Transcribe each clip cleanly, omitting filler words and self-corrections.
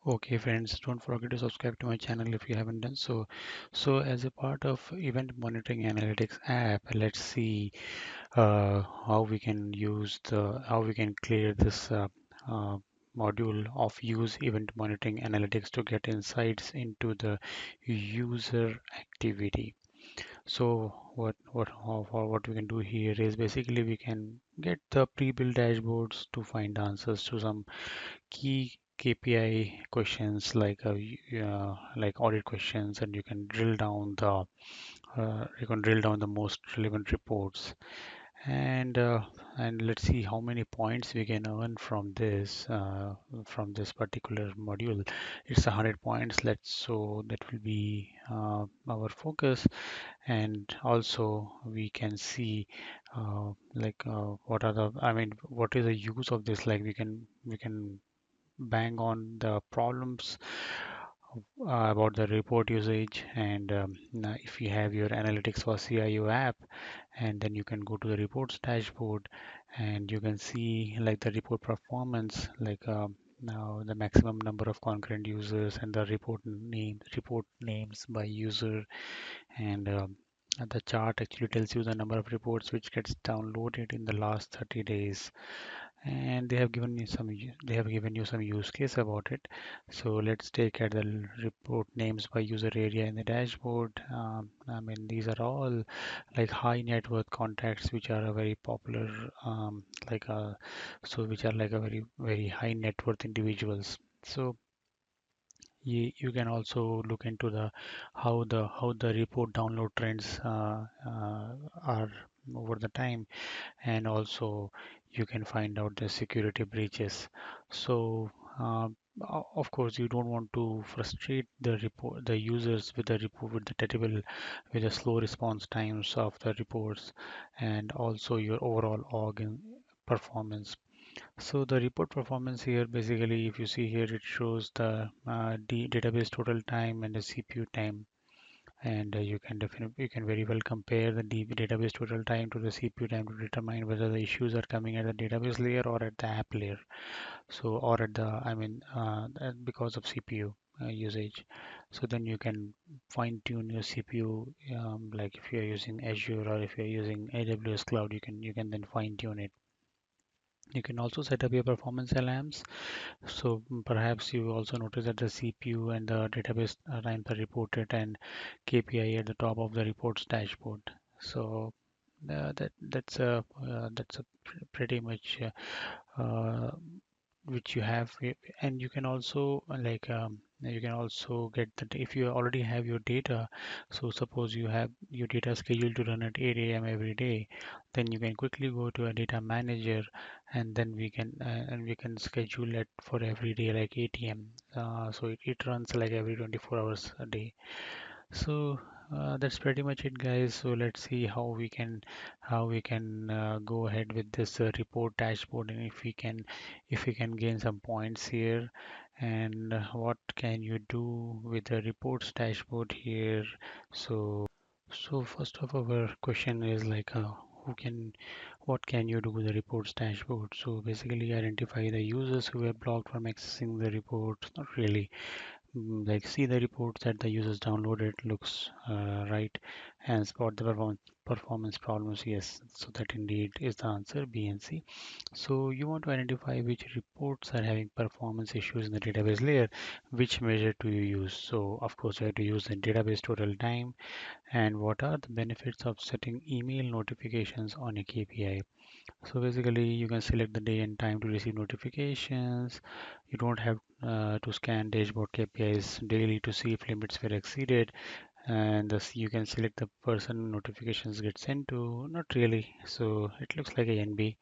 Okay, friends, don't forget to subscribe to my channel if you haven't done so. So, as a part of event monitoring analytics app, let's see how we can how we can clear this uh, module of use event monitoring analytics to get insights into the user activity. So, what we can do here is basically we can get the pre-built dashboards to find answers to some key KPI questions like audit questions, and you can drill down the most relevant reports, and uh, and let's see how many points we can earn from this particular module. It's 100 points. Let's so that will be our focus, and also we can see what are the what is the use of this. Like we can bang on the problems about the report usage, and now if you have your analytics for CIO app, and then you can go to the reports dashboard, and you can see like the report performance, now the maximum number of concurrent users and the report names by user, and the chart actually tells you the number of reports which gets downloaded in the last 30 days, and they have given you some use case about it. So let's take at the report names by user area in the dashboard. These are all like high net worth contacts which are a very popular like so which are like a very high net worth individuals. So you can also look into the how the report download trends are over the time, and also you can find out the security breaches. So of course you don't want to frustrate the users with the report with the slow response times of the reports, and also your overall organ performance. So the report performance here, basically if you see here, it shows the database total time and the CPU time, and you can very well compare the database total time to the CPU time to determine whether the issues are coming at the database layer or at the app layer. So or at the because of CPU usage. So then you can fine tune your CPU, like if you're using Azure or if you're using AWS cloud, you can then fine tune it. You can also set up your performance alarms. So perhaps you also notice that the CPU and the database times are reported, and KPI at the top of the reports dashboard. So that's a pretty much uh, which you have, and you can also you can also get if you already have your data. So suppose you have your data scheduled to run at 8 a.m. every day, then you can quickly go to a data manager, and then we can schedule it for every day like 8 a.m. So it runs like every 24 hours a day. So that's pretty much it, guys. So let's see how we can go ahead with this report dashboard, and if we can gain some points here, and what can you do with the reports dashboard here. So first of all, our question is who can what can you do with the reports dashboard? So basically identify the users who were blocked from accessing the reports. Not really. Like see the reports that the users downloaded looks right, and spot the performance problems. Yes, so that indeed is the answer, B and C. So you want to identify which reports are having performance issues in the database layer. Which measure do you use? So of course you have to use the database total time, and what are the benefits of setting email notifications on a KPI. So basically, you can select the day and time to receive notifications. You don't have to scan dashboard KPIs daily to see if limits were exceeded. And thus you can select the person notifications get sent to. Not really. So it looks like a NB.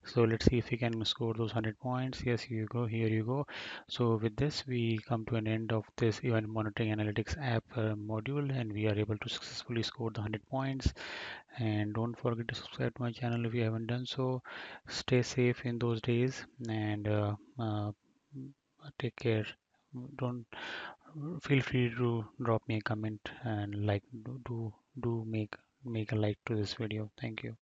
So let's see if we can score those 100 points. Yes, here you go. Here you go. So with this, we come to an end of this event monitoring analytics app module, and we are able to successfully score the 100 points. And don't forget to subscribe to my channel if you haven't done so. Stay safe in those days, and take care. Don't feel free to drop me a comment, and like do make a like to this video. Thank you.